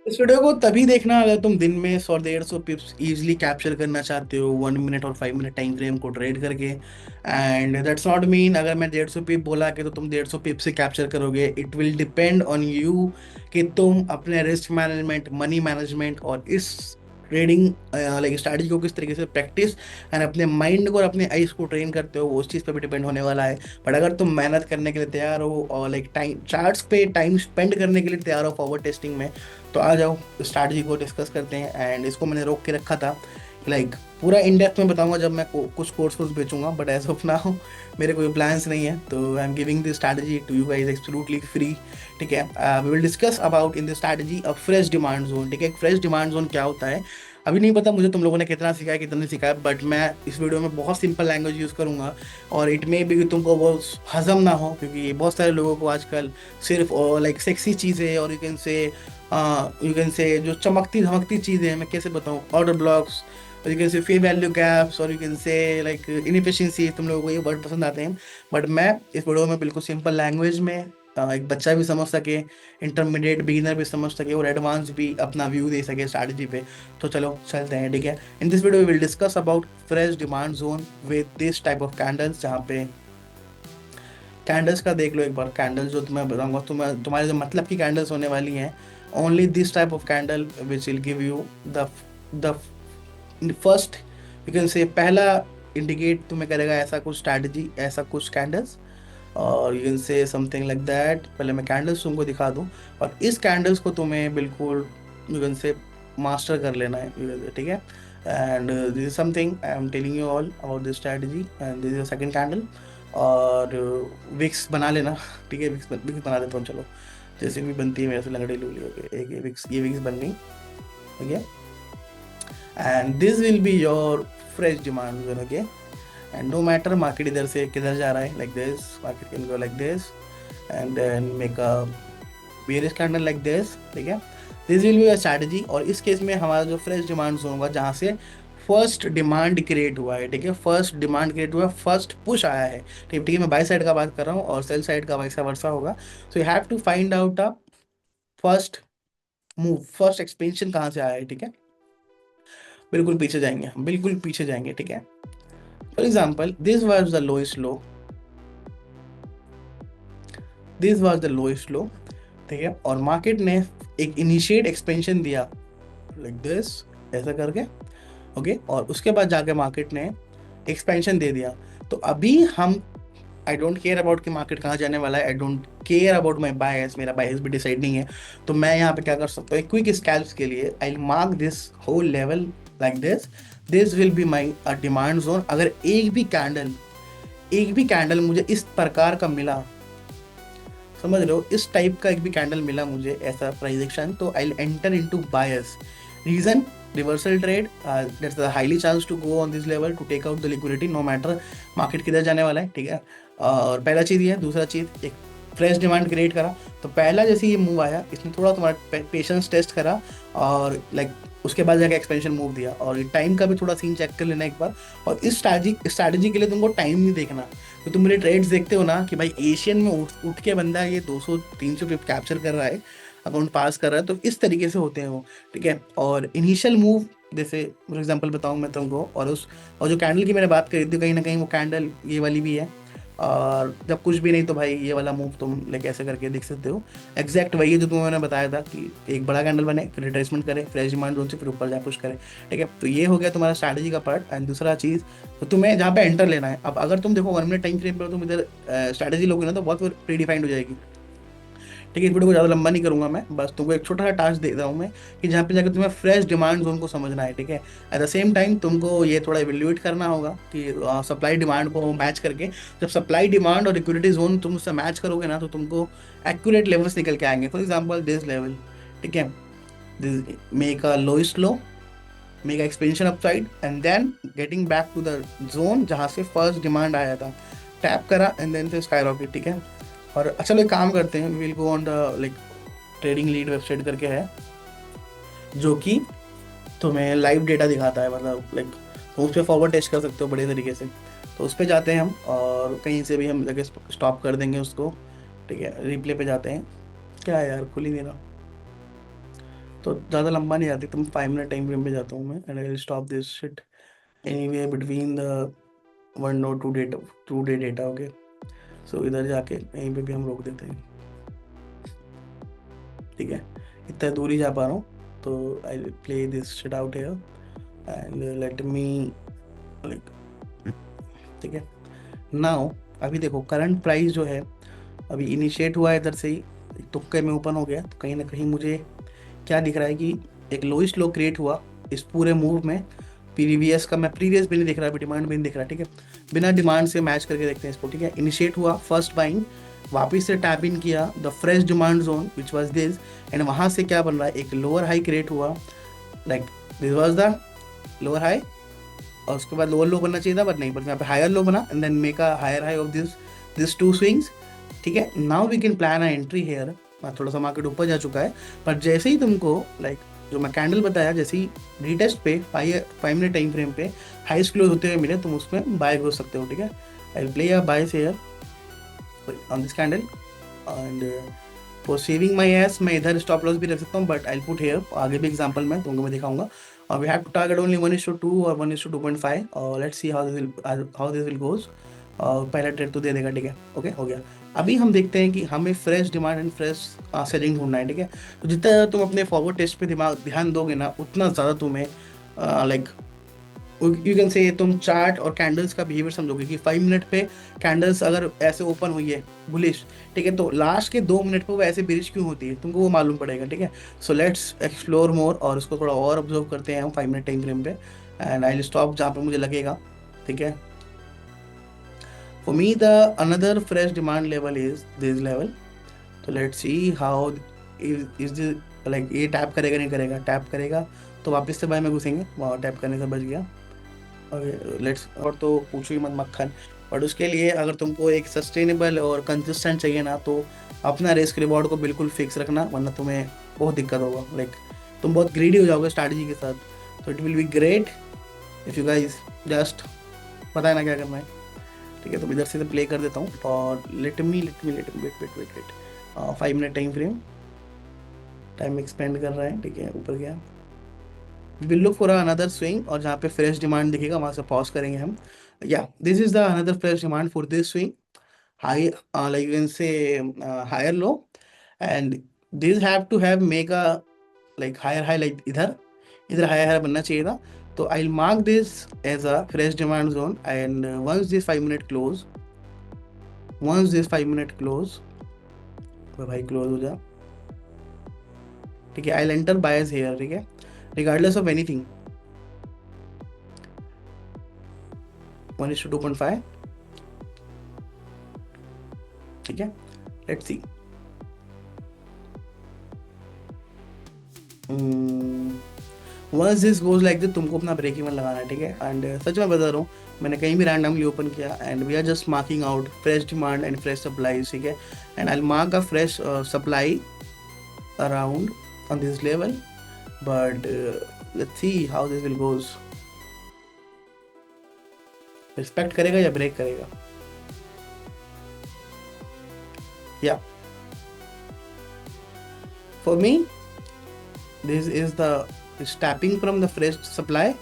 इस वीडियो को तभी देखना अगर तुम दिन में 100 150 पिप्स इजीली कैप्चर करना चाहते हो 1 मिनट और 5 मिनट टाइम फ्रेम को ट्रेड करके। एंड दैट्स नॉट मीन अगर मैं 150 पिप बोला कि तो तुम 150 पिप से कैप्चर करोगे। It will depend on you कि तुम अपने रिस्क मैनेजमेंट, मनी मैनेजमेंट और इस ट्रेडिंग लाइक स्ट्रैटेजी को किस तरीके से प्रैक्टिस एंड अपने माइंड को और अपने आइज को ट्रेन करते हो, वो उस चीज़ पर भी डिपेंड होने वाला है। बट अगर तुम मेहनत करने के लिए तैयार हो और लाइक टाइम चार्ट्स पे टाइम स्पेंड करने के लिए तैयार हो फॉरवर्ड टेस्टिंग में, तो आ जाओ स्ट्रैटेजी को डिस्कस करते हैं। एंड इसको मैंने रोक के रखा था लाइक पूरा इन डेप्थ में बताऊंगा जब मैं कुछ कोर्स बेचूंगा, बट एज ऑफ नाउ मेरे कोई प्लान्स नहीं है, तो I am giving this strategy to you guys absolutely free. ठीक है, we will discuss about in this strategy a fresh demand zone. ठीक है, एक फ्रेश डिमांड जोन क्या होता है अभी नहीं पता मुझे, तुम लोगों ने कितना सिखाया कितना नहीं सिखाया, बट मैं इस वीडियो में बहुत सिंपल लैंग्वेज यूज़ करूंगा। और इट मे भी तुमको वो हजम ना हो, क्योंकि बहुत सारे लोगों को आजकल सिर्फ लाइक सेक्सी चीज़ें और यू कैन से जो चमकती धमकती चीज़ें हैं, मैं कैसे बताऊँ, ऑर्डर ब्लॉक्स, और यू कैन से फे वैल्यू गैप्स, और यू कैन से लाइक इनएफिशिएंसी, तुम लोगों को ये वर्ड पसंद आते हैं। बट मैं इस वीडियो में बिल्कुल सिंपल लैंग्वेज में एक बच्चा भी समझ सके, इंटरमीडिएट बिगिनर भी समझ सके और एडवांस भी अपना व्यू दे सके स्ट्रैटेजी पे। तो चलो चलते हैं। ठीक है, in this video we will discuss about fresh demand zone with this type of candles. जहाँ पे कैंडल्स का देख लो एक बार, कैंडल्स जो तुम्हें बताऊंगा तुम्हारे जो मतलब की कैंडल्स होने वाली हैं, only this type of candle which will give you the first, you can से पहला इंडिकेट तुम्हें करेगा ऐसा कुछ स्ट्रैटेजी, ऐसा कुछ कैंडल्स, और यू कैन से समथिंग लाइक दैट। पहले मैं कैंडल्स तुमको दिखा दूं और इस कैंडल्स को तुम्हें बिल्कुल यू कैन से मास्टर कर लेना है, ठीक है। And this is something I am telling you all about this strategy. And this is second candle. और विक्स बना लेना। ठीक है, विक्स विक्स बना देता हूँ चलो, जैसे भी बनती है मेरे से लंगड़ी लूली हो गई, एक ये विक्स बन गई। ठीक है, and this will be your fresh demand. Okay, and no matter market इधर से किधर जा रहा है, like this market can go like this and then make a bearish candle like this. ठीक है, this will be a strategy. और इस केस में हमारा जो फ्रेश डिमांड होगा जहाँ से फर्स्ट डिमांड क्रिएट हुआ है, ठीक है, फर्स्ट डिमांड क्रिएट हुआ है, फर्स्ट पुश आया है। ठीक है, मैं बाय साइड का बात कर रहा हूँ और सेल साइड का वैसा वर्षा होगा। So you have to find out a first move, first expansion कहाँ से आया है। ठीक है, बिल्कुल पीछे जाएंगे हम, बिल्कुल पीछे जाएंगे। ठीक है, for example this was the lowest low, this was the lowest low. ठीक है, और मार्केट ने एक इनिशिएट एक्सपेंशन दिया लाइक दिस, ऐसा करके। ओके, और उसके बाद जाके मार्केट ने एक्सपेंशन दे दिया। तो अभी हम, आई डोंट केयर अबाउट कि मार्केट कहाँ जाने वाला है, I don't care about my bias, मेरा बायस भी डिसाइड नहीं है। तो मैं यहाँ पे क्या कर सकता हूँ, क्विक स्कैल्प्स के लिए I mark this whole level like this, this will be my demand zone. अगर एक भी कैंडल मुझे इस प्रकार का मिला, समझ रहे हो, इस टाइप का एक भी कैंडल मिला मुझे ऐसा प्राइस एक्शन, तो I enter into bias. Reason, reversal trade, that's the highly chance to go on this level to take out the liquidity, no matter market किधर जाने वाला है। ठीक है, और पहला चीज़ ये है। दूसरा चीज़, एक फ्रेश डिमांड क्रिएट करा, तो पहला जैसे ये मूव आया इसने थोड़ा तुम्हारा पेशेंस टेस्ट करा, और लाइक उसके बाद जाके एक्सपेंशन मूव दिया। और टाइम का भी थोड़ा सीन चेक कर लेना एक बार। और इस स्ट्रैटेजी के लिए तुमको टाइम नहीं देखना। तो तुम मेरे ट्रेड्स देखते हो ना कि भाई एशियन में उठ के बंदा ये 200 300 पिप कैप्चर कर रहा है, अकाउंट पास कर रहा है, तो इस तरीके से होते हैं वो। ठीक है, और इनिशियल मूव जैसे फॉर एग्जांपल बताऊं मैं तुमको, और जो कैंडल की मैंने बात करी थी, कहीं ना कहीं वो कैंडल ये वाली भी है। और जब कुछ भी नहीं तो भाई ये वाला मूव तुम लाइक ऐसे करके देख सकते हो, एग्जैक्ट वही है जो तुम्हें मैंने बताया था कि एक बड़ा कैंडल बने, फिर रिट्रेसमेंट करे, फ्रेश डिमांड जोन से फिर ऊपर जा पुश करे। ठीक है, तो ये हो गया तुम्हारा स्ट्रैटेजी का पार्ट। एंड दूसरा चीज़, तो तुम्हें जहाँ पे एंटर लेना है, अब अगर तुम देखो 1 मिनट टाइम फ्रेम पर तुम इधर स्ट्रैटेजी लोगे ना, तो बहुत प्री डिफाइंड हो जाएगी। ठीक है, इस वीडियो को ज़्यादा लंबा नहीं करूंगा मैं, बस तुमको एक छोटा सा टास्क दे रहा हूँ मैं कि जहाँ पे जाकर तुम्हें फ्रेश डिमांड जोन को समझना है। ठीक है, एट द सेम टाइम तुमको ये थोड़ा इवेल्युएट करना होगा कि सप्लाई डिमांड को मैच करके, जब सप्लाई डिमांड और लिक्विडिटी जोन तुम उससे मैच करोगे ना, तो तुमको एक्यूरेट लेवल्स निकल के आएंगे। फॉर एग्जाम्पल दिस लेवल, ठीक है, this make a lowest low, make a expansion upside, and then getting back to the zone जहाँ से फर्स्ट डिमांड आया था, टैप करा एंड देन फिर स्काई रॉकेट। ठीक है, और अच्छा एक काम करते हैं, will go on the like trading lead website करके है, जो कि तुम्हें लाइव डेटा दिखाता है, मतलब लाइक तुम उस पर फॉरवर्ड टेस्ट कर सकते हो बड़े तरीके से। तो उस पर जाते हैं हम और कहीं से भी हम जगह स्टॉप कर देंगे उसको। ठीक है, रिप्ले पे जाते हैं। क्या है यार, खुल ही नहीं रहा। तो ज़्यादा लंबा नहीं जाती, तुम 5 मिनट टाइम फ्रेम पे जाता हूँ मैं, and I will stop this shit anyway between the 1 और 2 डेटा, ओके। सो इधर जाके यहीं पे भी हम रोक देते हैं, ठीक है। इतना दूर ही जा पा रहा हूँ, तो I play this shit out here and let me like, ठीक है। नाउ अभी देखो करंट प्राइस जो है अभी इनिशिएट हुआ है इधर से ही, तुक्के में ओपन हो गया, तो कहीं ना कहीं मुझे क्या दिख रहा है कि एक लोइस्ट लो क्रिएट हुआ इस पूरे मूव में। प्रीवियस का मैं प्रीवियस भी नहीं दिख रहा, अभी डिमांड भी नहीं दिख रहा, ठीक है। बिना डिमांड से मैच करके देखते हैं इसको, ठीक है। इनिशिएट हुआ फर्स्ट बाइंग, वापिस से टैप इन किया the fresh demand zone which was this, and वहां से क्या बन रहा है, एक लोअर हाई क्रिएट हुआ, like this was the lower high, और उसके बाद लोअर लो बनना चाहिए था, बट नहीं, बट यहाँ पे हायर लो बना, and then make a higher high of this two swings, ठीक है। Now we can plan a entry here. थोड़ा सा मार्केट ऊपर जा चुका है, पर जैसे ही तुमको लाइक जो मैं कैंडल बताया, जैसे ही रीटेस्ट पे 5 मिनट टाइम फ्रेम पे हाइस्ट क्लोज होते हुए मिले, तुम उसमें बाय हो सकते हो, ठीक है। I play a buy here on this candle, and for saving my ass मैं इधर स्टॉप लॉस भी रख सकता हूँ, बट आई पुट हेयर, आगे भी एग्जांपल में तुमको मैं दिखाऊंगा। और we have to target only 1:2 और 1:2.5, और let's see how this will goes. और पहला ट्रेड तो दे देगा, ठीक है, ओके हो गया। अभी हम देखते हैं कि हमें fresh demand and fresh selling ढूंढना है, ठीक है। तो जितना तुम अपने फॉरवर्ड टेस्ट पे दिमाग ध्यान दोगे ना, उतना ज़्यादा तुम्हें लाइक यू कैन से तुम चार्ट और कैंडल्स का बिहेवियर समझोगे कि 5 मिनट पे कैंडल्स अगर ऐसे ओपन हुई है बुलिश, ठीक है, तो लास्ट के 2 मिनट पे वो ऐसे बेरिश क्यों होती है, तुमको वो मालूम पड़ेगा, ठीक है। सो लेट्स एक्सप्लोर मोर, और उसको थोड़ा और ऑब्जर्व करते हैं हम 5 मिनट टाइम फ्रेम पे, एंड आई विल स्टॉप जहाँ पे मुझे लगेगा, ठीक है। For me the another fresh demand level is this level, तो let's see how is this, like ये टैप करेगा नहीं करेगा, टैप करेगा तो वापस से बाय में घुसेंगे, वहाँ टैप करने से बच गया। लेट्स, और तो पूछो ही मत मक्खन। बट उसके लिए अगर तुमको एक सस्टेनेबल और कंसिस्टेंट चाहिए ना, तो अपना रिस्क रिवॉर्ड को बिल्कुल फिक्स रखना, वरना तुम्हें बहुत दिक्कत होगा, लाइक तुम बहुत ग्रीडी हो जाओगे स्ट्रैटेजी के साथ। तो it will be great if you guys just पता है ना क्या करना है, ठीक है। तो इधर से प्ले कर देता हूँ, और let me wait wait wait wait 5 minute time frame, time expand कर रहा है, ठीक है, ऊपर गया। Will look for another swing, और जहाँ पे फ्रेश डिमांड दिखेगा वहां से पॉज करेंगे हम। या this is the another fresh demand for this swing, high like you can say higher low, and this have to have make a like higher high, like इधर इधर हायर हायर बनना चाहिए था। तो I will mark this as a fresh demand zone, and once this 5 minute close, भाई close हो जा, ठीक है। I will enter buyers here, ठीक है, रिगार्डलेस ऑफ एनीथिंग, 1:2.5, ठीक है। Let's see, once this goes like this, तुमको अपना ब्रेक इवन लगाना है, ठीक है। एंड सच में बता रहा हूँ, मैंने कहीं भी रैंडमली ओपन किया, and we are just marking out fresh demand and fresh supply, ठीक है। And I mark a fresh supply around on this level, but let's see how this will goes, respect करेगा या break करेगा, या for me this is the is tapping from the fresh supply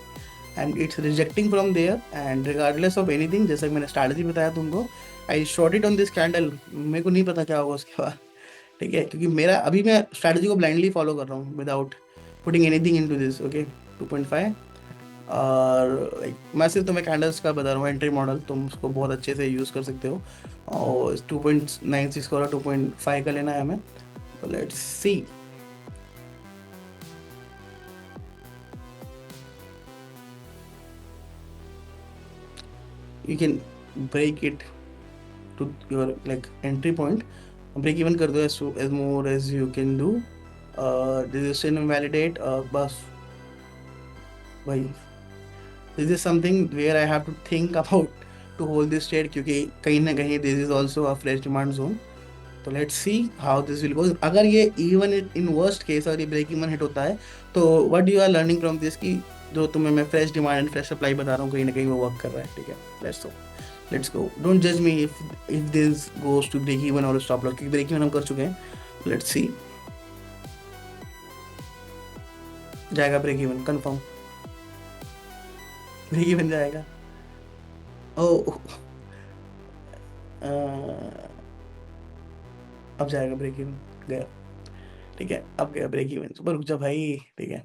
and it's rejecting from there, and regardless of anything, जैसा कि मैंने strategy बताया तुमको, I short it on this candle, मेरे को नहीं पता क्या होगा उसके बाद, ठीक है, क्योंकि मेरा अभी मैं स्ट्रैटेजी को ब्लाइंडली फॉलो कर रहा हूँ without putting anything into this, okay 2.5। और लाइक मैं सिर्फ तुम्हें कैंडल्स का बता रहा हूँ एंट्री मॉडल, तुम उसको बहुत अच्छे से यूज़ कर सकते हो, और 2.96 का और 2.5 का लेना है हमें, तो let's C. You can break it to your like entry point, break even कर दो as more as you can do, resistance invalidate, बस भाई this is something where I have to think about to hold this trade, क्योंकि कहीं ना कहीं this is also a fresh demand zone। तो let's see how this will go. अगर ये even in worst case और ये ब्रेक इवन हिट होता है, तो what you are learning from this कि जो तुम्हें मैं fresh demand and fresh supply बता रहा हूँ, कहीं ना कहीं वो वर्क कर रहा है, ठीक है। लेट्स गो, डोंट जज me if this goes to break even और स्टॉप लॉस, क्योंकि ब्रेक इवन हम कर चुके हैं। लेट्स सी, जाएगा break even confirm, break even जाएगा। ओ अब जाएगा ब्रेक इवन, गया। ठीक है, अब गया ब्रेक इवन, सुपर रुक जा भाई। ठीक है,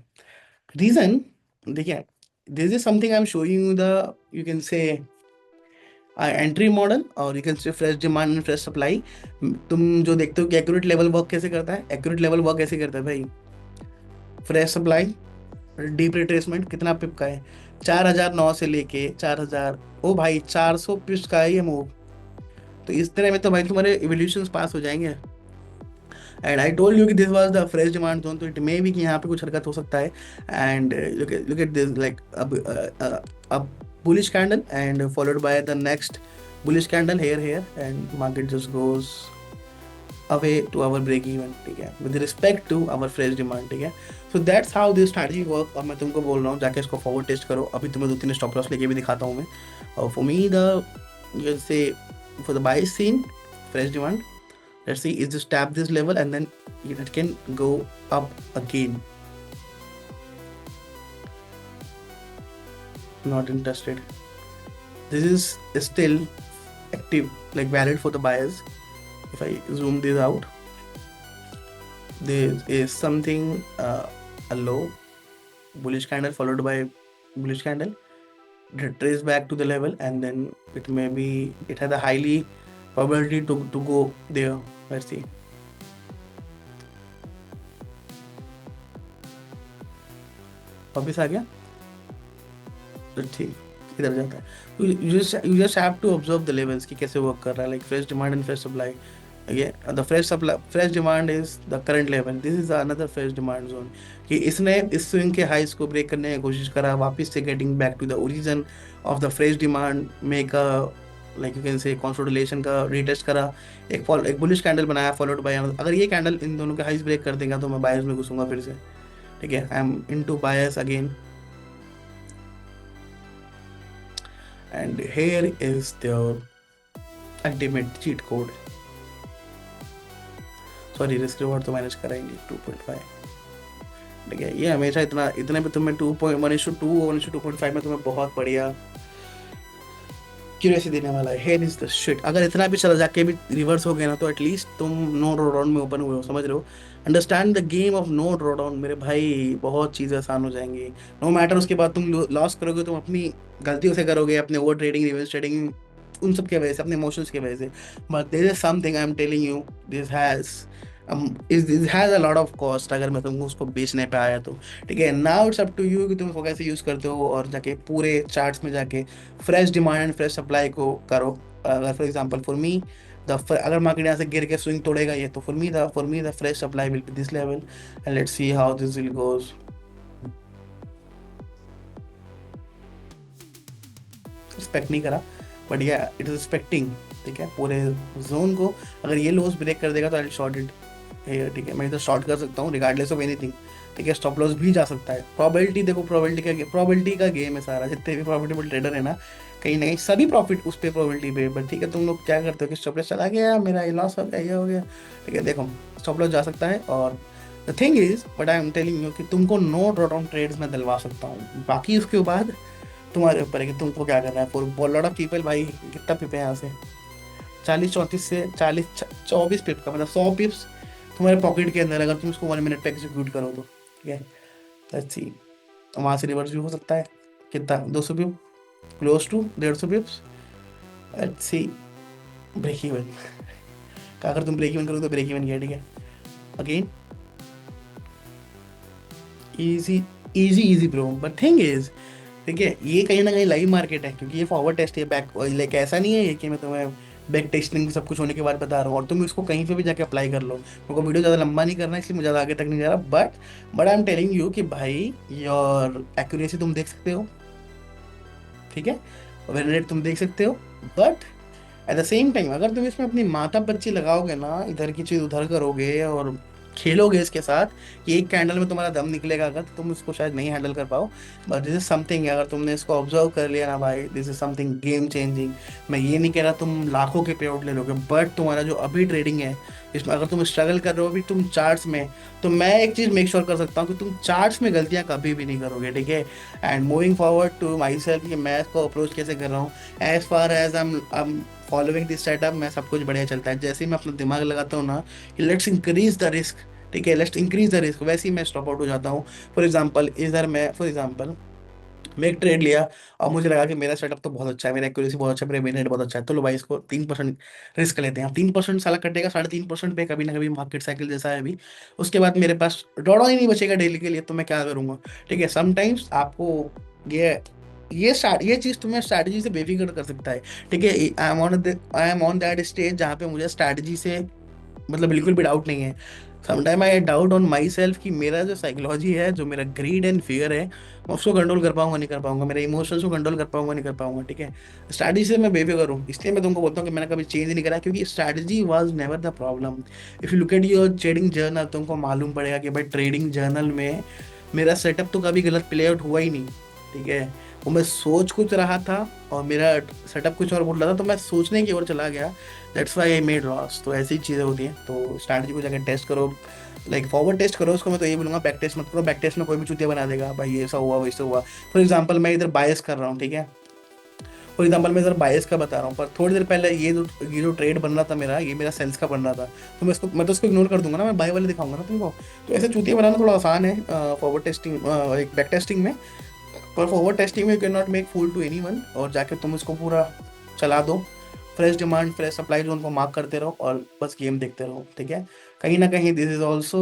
रीजन देखिए, this is something I am showing you the, you can say entry model, और you can say fresh demand and fresh supply. तुम जो देखते हो कि एक्यूरेट लेवल वर्क कैसे करता है, एक्यूरेट लेवल वर्क कैसे करता है भाई, फ्रेश सप्लाई, डीप रिट्रेसमेंट कितना पिप का है, 4009 से लेके 4000, ओ भाई 400 पिप्स का है ये मूव। तो इस तरह में तो भाई तुम्हारे इवोल्यूशन पास हो जाएंगे। एंड आई टोल्ड यू कि this was the fresh demand zone, तो इट मे बी कि यहाँ पे कुछ हरकत हो सकता है। And look at this, like अब bullish candle and followed by the next bullish candle here and market just goes away to our break even. ठीक है, with respect to our fresh demand. ठीक है, so that's how this strategy work. और मैं तुमको बोल रहा हूँ जाके इसको फॉरवर्ड टेस्ट करो। अभी तुम्हें 2-3 स्टॉप लॉस लेके भी दिखाता हूँ मैं। और for me the, you say, for the buy scene, fresh demand, let's see, is just tap this level and then it can go up again. Not interested. This is still active, like valid for the buyers. If I zoom this out, there is something, a low bullish candle followed by bullish candle, trace back to the level, and then it may be, it has a highly probability to go there. Let's see. वापिस आ गया, तो ठीक, इधर जाता है। You just have to observe the levels कि कैसे work कर रहा है, like fresh demand and fresh supply. ये the fresh supply, fresh demand is the current level, this is another fresh demand zone. कि इसने इस स्विंग के हाइस को ब्रेक करने की कोशिश करा, वापस से getting back to the origin of the fresh demand, make a, like you can say consolidation का रीटेस्ट करा, एक बुलिश कैंडल बनाया फॉलोड बाय, अगर ये कैंडल इन दोनों के हाइस ब्रेक कर देगा तो मैं बायर्स में घुसूंगा फिर से। ठीक है, I am into buyers again. And here is their ultimate cheat code. Sorry, risk reward तो मैनेज कराएंगे 2.5। ठीक है, ये हमेशा इतना, इतने पे तुम्हें 2.1:2 1:2.5 में तुम्हें बहुत बढ़िया क्यूरेसी देने वाला है। Here is the shit. अगर इतना भी चला जाके भी रिवर्स हो गया ना, तो एटलीस्ट तुम नो ड्रॉडाउन में ओपन हुए हो, समझ रहे हो। Understand the game of no drawdown मेरे भाई, बहुत चीज़ें आसान हो जाएंगी। नो मैटर उसके बाद तुम लॉस करोगे, तुम अपनी गलतियों से करोगे, अपने ओवर ट्रेडिंग, रिवर्स ट्रेडिंग, उन सब की वजह से, अपने इमोशंस की वजह से। But this is something I am telling you, this has this has a lot of cost अगर मैं तुमको उसको बेचने पे आया तो। ठीक है, now it's up to you कि तुम इसको कैसे यूज़ करते हो, और जाके पूरे चार्ट्स में जाके fresh demand and fresh supply को करो। अगर फॉर एग्जांपल फॉर मी अगर मार्केट यहाँ से गिर के स्विंग तोड़ेगा ये, तो for me the fresh supply will be this level, and let's see how this will goes. Respect नहीं करा, बट या इट इज रिस्पेक्टिंग। ठीक है, पूरे जोन को अगर ये लॉस ब्रेक कर देगा तो आई शॉर्ट इट। ठीक है, मैं इधर शॉर्ट कर सकता हूँ रिगार्डलेस ऑफ एनीथिंग। ठीक है, स्टॉप लॉस भी जा सकता है। प्रोबेबिलिटी देखो, प्रोबेबिलिटी का गेम है सारा। जितने भी प्रॉफिटेबल ट्रेडर है ना, कहीं ना कहीं सभी प्रॉफिट उस पर प्रोबेबिलिटी पे। बट ठीक है, तुम लोग क्या करते हो कि स्टॉप लॉस चला गया, मेरा ये लॉस हो गया, ये हो गया। ठीक है, देखो स्टॉप लॉस जा सकता है। और the thing is, but I am telling you कि तुमको नो ड्रॉडाउन ट्रेड्स में दिलवा सकता हूँ। बाकी उसके बाद तुम्हारे ऊपर है कि तुमको क्या करना है। फॉर लॉट ऑफ पीपल भाई, कितना पिप है यहाँ से, 40-34 से 40-24 पिप का, मतलब 100 पिप्स तुम्हारे पॉकेट के अंदर, अगर तुम इसको 1 मिनट पे एग्जीक्यूट करो तो। ठीक है, लेट्स सी, वहाँ से रिवर्स भी हो सकता है। कितना, 200 pip, close to 150 pips. Let's see, break even का, अगर तुम ब्रेक इवन करो तो ब्रेक इवन किया। ठीक है, again easy easy easy bro, but thing is, ठीक है, ये कहीं ना कहीं लाइव मार्केट है, क्योंकि ये फॉरवर्ड टेस्ट है, बैक, लाइक ऐसा नहीं है कि मैं तुम्हें बैक टेस्टिंग सब कुछ होने के बाद बता रहा हूँ और तुम इसको कहीं पे भी जाके अप्लाई कर लो। मेरे को वीडियो ज़्यादा लंबा नहीं करना, इसलिए मुझे ज़्यादा आगे तक नहीं जा रहा। But I am telling you कि भाई, योर एक्यूरेसी तुम देख सकते हो। ठीक है, विन रेट तुम देख सकते हो। But at the same time, अगर तुम इसमें अपनी माथा पच्ची लगाओगे ना, इधर की चीज़ उधर करोगे और खेलोगे इसके साथ कि एक कैंडल में तुम्हारा दम निकलेगा, अगर तो तुम इसको शायद नहीं हैंडल कर पाओ। बट दिस इज समथिंग, अगर तुमने इसको ऑब्जर्व कर लिया ना भाई, this is something game changing. मैं ये नहीं कह रहा तुम लाखों के पे आउट ले लोगे, बट तुम्हारा जो अभी ट्रेडिंग है इसमें अगर तुम स्ट्रगल कर रहे हो अभी तुम चार्ट्स में, तो मैं एक चीज मेक श्योर कर सकता हूँ कि तुम चार्ट्स में गलतियां कभी भी नहीं करोगे, ठीक है। And moving forward to myself कि मैं इसको अप्रोच कैसे कर रहा हूँ, as far as I am following this setup, मैं सब कुछ बढ़िया चलता है। जैसे ही मैं अपना दिमाग लगाता हूँ ना कि लेट्स इंक्रीज द रिस्क, ठीक है, लेट्स इंक्रीज द रिस्क, वैसे ही मैं स्टॉप आउट हो जाता हूँ। फॉर एग्जाम्पल मैं एक ट्रेड लिया और मुझे लगा कि मेरा सेटअप तो बहुत अच्छा है, मेरा एक्यूरेसी बहुत अच्छा है, मेरा विन रेट बहुत अच्छा है, तो लो भाई इसको 3% रिस्क लेते हैं। 3% साला कटेगा 3.5% पे कभी ना कभी, मार्केट साइकिल जैसा है अभी। उसके बाद मेरे पास डॉलर ही नहीं बचेगा डेली के लिए, तो मैं क्या करूंगा, ठीक है। समटाइम्स आपको ये ये चीज तुम्हें स्ट्रैटेजी से बेफिक्र कर सकता है, ठीक है। I am on that stage जहाँ पे मुझे स्ट्रैटेजी से मतलब बिल्कुल भी डाउट नहीं है। Sometime I doubt on my self कि मेरा जो साइकोलॉजी है, जो मेरा ग्रीड एंड फियर है, मैं उसको कंट्रोल कर पाऊंगा नहीं कर पाऊंगा, मेरे इमोशंस को कंट्रोल कर पाऊंगा नहीं कर पाऊंगा, ठीक है। स्ट्रैटेजी से मैं बेफिक्र हूँ, इसलिए मैं तुमको बोलता हूँ कि मैंने कभी चेंज नहीं करा, क्योंकि strategy was never the problem. If you look at your trading journal, तुमको मालूम पड़ेगा कि भाई ट्रेडिंग जर्नल में मेरा सेटअप तो कभी गलत प्ले आउट हुआ ही नहीं, ठीक है। वो मैं सोच कुछ रहा था और मेरा सेटअप कुछ और बोल रहा था, तो मैं सोचने की ओर चला गया, that's why I made loss. तो ऐसी चीज़ें होती हैं, तो स्ट्रैटेजी को जाकर टेस्ट करो, लाइक फॉरवर्ड टेस्ट करो उसको। मैं तो ये बोलूंगा बैक टेस्ट मत करो, बैक टेस्ट में कोई भी चूतिया बना देगा भाई, ये ऐसा हुआ वैसे हुआ। फॉर एग्जाम्पल मैं इधर बायस कर रहा हूँ, ठीक है। फॉर एग्जाम्पल मैं इधर बायस का बता रहा हूँ, पर थोड़ी देर पहले ये जो ट्रेड बन रहा था मेरा, ये मेरा सेल्स का बन रहा था, तो मैं तो इसको इग्नोर कर दूंगा ना, मैं बाय वाले दिखाऊंगा ना तुमको। तो ऐसे चूतिया बनाना थोड़ा आसान है फॉरवर्ड टेस्टिंग, एक बैक टेस्टिंग में। पर फॉरवर्ड टेस्टिंग में you can not make fool to anyone, और जाके तुम इसको पूरा चला दो, fresh demand fresh supply zone को मार्क करते रहो और बस गेम देखते रहो, ठीक है। कहीं ना कहीं this is also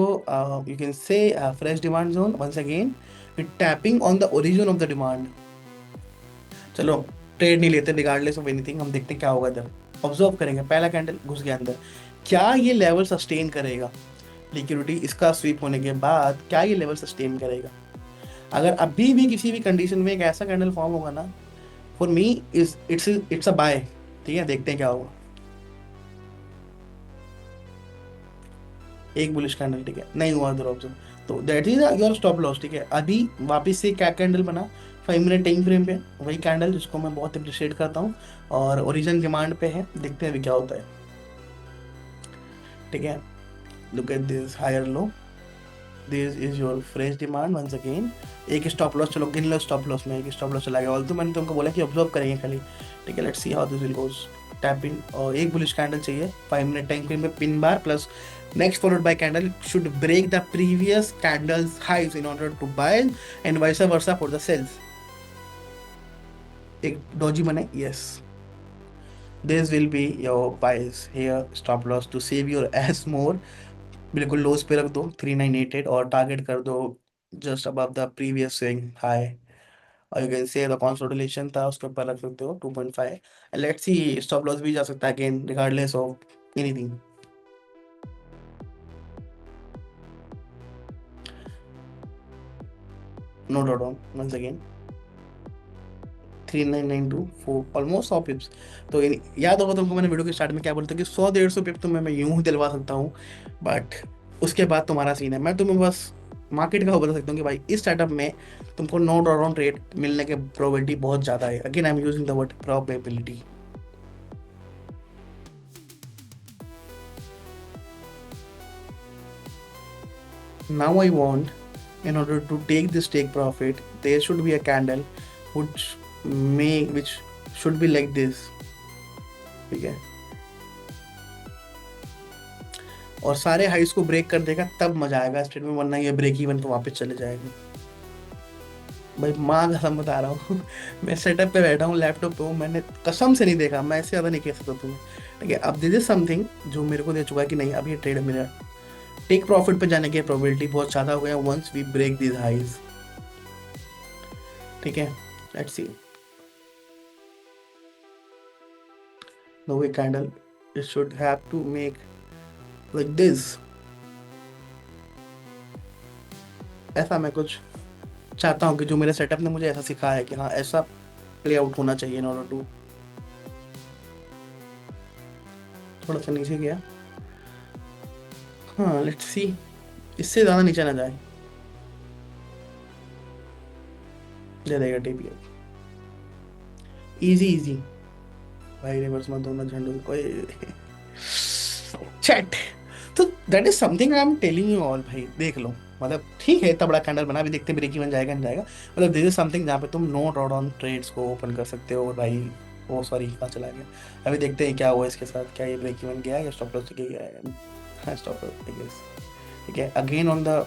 you can say fresh demand zone once again with tapping on the origin of the demand. चलो ट्रेड नहीं लेते रिगार्डलेस ऑफ एनीथिंग, हम देखते हैं क्या होगा इधर। ऑब्जर्व करेंगे, पहला कैंडल घुस गया अंदर, क्या ये लेवल सस्टेन करेगा, लिक्विडिटी इसका स्वीप होने के बाद क्या ये लेवल सस्टेन करेगा। अगर अभी भी किसी भी कंडीशन में एक ऐसा कैंडल फॉर्म होगा ना, for me is it's a buy, ठीक है। देखते हैं क्या होगा। एक बुलिश कैंडल, ठीक है, नहीं हुआ उधर ऑब्जर्व, तो that is your stop loss, ठीक है। अभी वापस से क्या कैंडल बना, 5 मिनट टाइम फ्रेम पे, वही कैंडल जिसको मैं बहुत अप्रिशिएट करता हूँ, और ओरिजिन डिमांड पे है, देखते हैं अभी क्या होता है, ठीक है। Look at this higher low, this is your fresh demand once again. एक स्टॉप लॉस, चलो गिन लो स्टॉप लॉस में, एक स्टॉप लॉस चला गया, ऑल्सो मैंने तुमको बोला कि ऑब्जर्व करेंगे खाली, ठीक है। Let's see how this will goes. Tap in, और एक बुलिश कैंडल चाहिए 5 मिनट टाइम फ्रेम में, pin bar plus next followed by candle should break the previous candle's highs in order to buy, and vice versa for the sells। एक doji बने, yes, this will be your buys here, stop loss to save your ass more। बिल्कुल loss पे रख दो 3988, और target कर दो just above the previous swing high, और you can say the consolidation था उसके ऊपर रख सकते हो 2.5। लेट्स सी स्टॉप लॉस भी जा सकता है again regardless of anything. No doubt on once again 3992 almost 100 pips. तो याद होगा तुमको मैंने वीडियो के स्टार्ट में क्या बोलता कि 100 150 पिप तो मैं यूं ही दिलवा सकता हूँ, बट उसके बाद तुम्हारा सीन है। मैं तुम्हें बस मार्केट का वो बता सकता हूँ कि भाई इस स्टार्टअप में तुमको नो डाउट ऑन रेट मिलने के प्रोबेबिलिटी बहुत ज़्यादा है। Again I am using the word probability. Now I want, in order to take this take profit, there should be a candle which which should be like this, ठीक है, और सारे हाइस को ब्रेक कर देगा, तब मजा आएगा स्ट्रेट में, वरना ये ब्रेक इवन पे वापस चले जाएगा। भाई माँ कसम बता रहा हूँ मैं सेटअप पे बैठा हूँ, लैपटॉप पे हूँ, मैंने कसम से नहीं देखा, मैं इससे ज़्यादा नहीं कह सकता तुम्हें, ठीक है। अब दिस इज समथिंग जो मेरे को दे चुका है कि नहीं, अब ये ट्रेड मेरा टेक प्रॉफिट पे जाने की प्रोबेबिलिटी बहुत ज़्यादा हो गया once we break this highs, ठीक है। Let's see the way candle, it should have to make like this। ऐसा मैं कुछ चाहता हूँ कि जो मेरे सेटअप ने मुझे ऐसा सिखाया है कि हाँ ऐसा प्ले आउट होना चाहिए इन ऑर्डर टू। थोड़ा सा नीचे गया, हाँ लेट्स सी इससे ज्यादा नीचे ना जाए। दे देगा टीपी। Easy easy. भाई रिवर्स मत दोनों झंडू ओए। चैट। तो that is something I am telling you all भाई, देख लो। मतलब ठीक है, इतना बड़ा कैंडल बना, अभी देखते हैं ब्रेक इवन जाएगा नहीं जाएगा। मतलब दिस इज समथिंग जहाँ पे तुम नो ड्रॉ डाउन ट्रेड्स को ओपन कर सकते हो भाई। ओ सॉरी, कहाँ चला गया। अभी देखते हैं क्या हुआ इसके साथ, क्या ये ब्रेक इवन गया या स्टॉप लॉस गया है। हाँ स्टॉप लॉस। ठीक है अगेन ऑन द,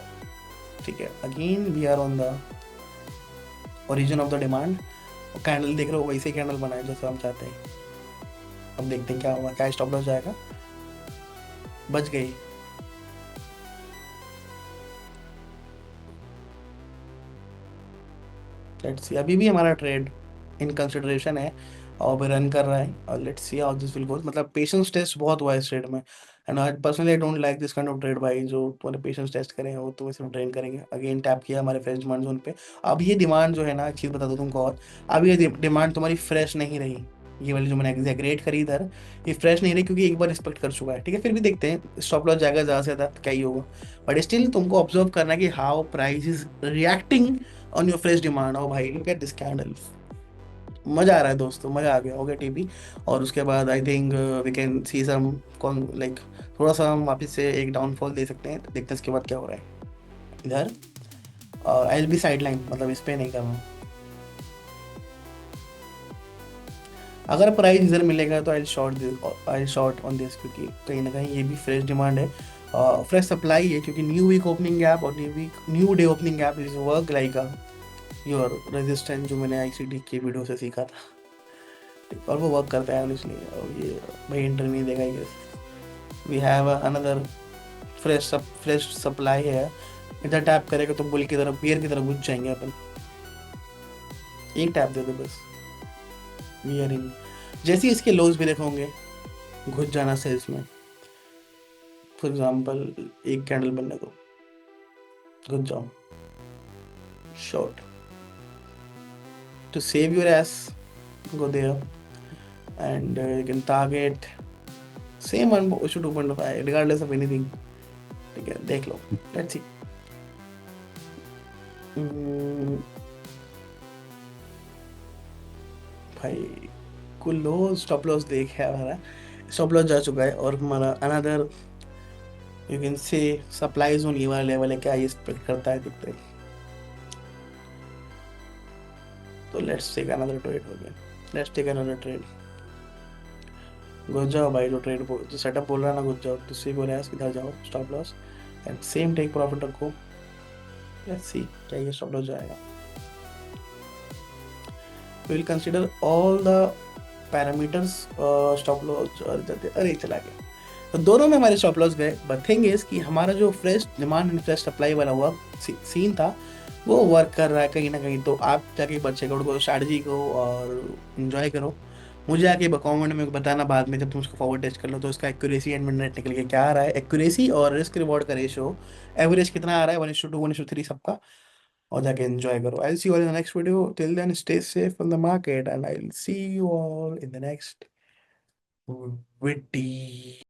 ठीक है again we are on the origin of the demand. Candle देख रहे हो, वैसे कैंडल बनाए जैसे हम चाहते हैं। अब देखते हैं क्या हुआ, क्या स्टॉप लॉस जाएगा। बच गई। लेट्स सी, अभी भी हमारा ट्रेड इन कंसिडरेशन है और भी रन कर रहा है, और let's see how this will go. मतलब पेशेंस टेस्ट बहुत हुआ है इस ट्रेड में। And I personally I don't like this kind of trade भाई, जो तुम्हारे पेशेंस टेस्ट करें वो तुम्हें सिर्फ ट्रेन करेंगे। अगेन टैप किया हमारे फ्रेश डिमांड जोन पे। अब ये डिमांड जो है ना, एक चीज़ बता दो तुमको और, अब ये डिमांड तुम्हारी फ्रेश नहीं रही। ये वाली जो मैंने एग्जैगरेट करी इधर, ये फ्रेश नहीं रही क्योंकि एक बार रिस्पेक्ट कर चुका है। ठीक है, फिर भी देखते हैं स्टॉप लॉस जाएगा ज़्यादा से ज़्यादा तो क्या ही होगा। बट स्टिल तुमको ऑब्जर्व करना है कि how price is reacting on your fresh demand. ओ भाई लुक एट दिस कैंडल। मजा आ रहा है दोस्तों, मजा आ गया, हो गया टीपी। और उसके बाद I think we can see some कौन लाइक, थोड़ा सा हम वापस से एक डाउनफॉल दे सकते हैं, देखते हैं इसके बाद क्या हो रहा है इधर। I will be side line, मतलब इस पे नहीं करना। अगर प्राइस इधर मिलेगा तो आई शॉर्ट ऑन दिस, क्योंकि कहीं ना कहीं ये भी फ्रेश डिमांड है, फ्रेश सप्लाई है, क्योंकि न्यू वीक ओपनिंग गैप और new day opening gap is work like your resistance, जो मैंने आईसीडी की वीडियो से सीखा था। और वो वर्क करता है ऑनेस्टली। और ये भाई एंटर नहीं देगा ये। We have another fresh supply है। इधर टैप करेगा तो बुल की तरफ, बियर की तरफ घुस जाएंगे अपन। एक टैप दे दो बस, वी आर इन। जैसे ही इसके लोज भी देखोगे, घुस जाना सेल्स में। फॉर एग्जाम्पल एक कैंडल बनने दो, घुस जाओ short to save your ass. Go there and you can target same 1/2.5 regardless of anything। ठीक है देख लो, लेट्स सी। भाई कुल लो, स्टॉप लॉस देख है हमारा, स्टॉप लॉस जा चुका है और हमारा अनदर यू कैन से सप्लाई जोन ये वाला लेवल है, क्या ये एक्सपेक्ट करता है देखते हैं। तो लेट्स टेक अनदर ट्रेड हो गया, लेट्स टेक अनदर ट्रेड। घुस जाओ भाई, जो ट्रेड जो सेटअप बोल रहा है ना, घुस जाओ, तो सी बोल रहा है इधर जाओ stop loss and same take profit रखो। लेट्स सी क्या ये स्टॉप लॉस जाएगा। We will consider all the parameters. Stop loss अरे चला गया। तो दोनों में हमारे स्टॉप लॉस गए, बट थिंग इज कि हमारा जो fresh demand and fresh supply वाला हुआ सीन था, वो वर्क कर रहा है कहीं ना कहीं। तो आप जाके बच्चे को स्ट्रैटेजी को और इन्जॉय करो। मुझे आके कमेंट में बताना बाद में, जब तुम उसको फॉरवर्ड टेस्ट कर लो तो उसका एक्यूरेसी एंड मिड निकल के क्या आ रहा है, एक्यूरेसी और रिस्क रिवॉर्ड का रेशियो एवरेज कितना आ रहा है, 1:2 1:3 सबका। और जाके एंजॉय करो। I will see you all in the next video, till then stay safe in the market and I will see you all in the next video.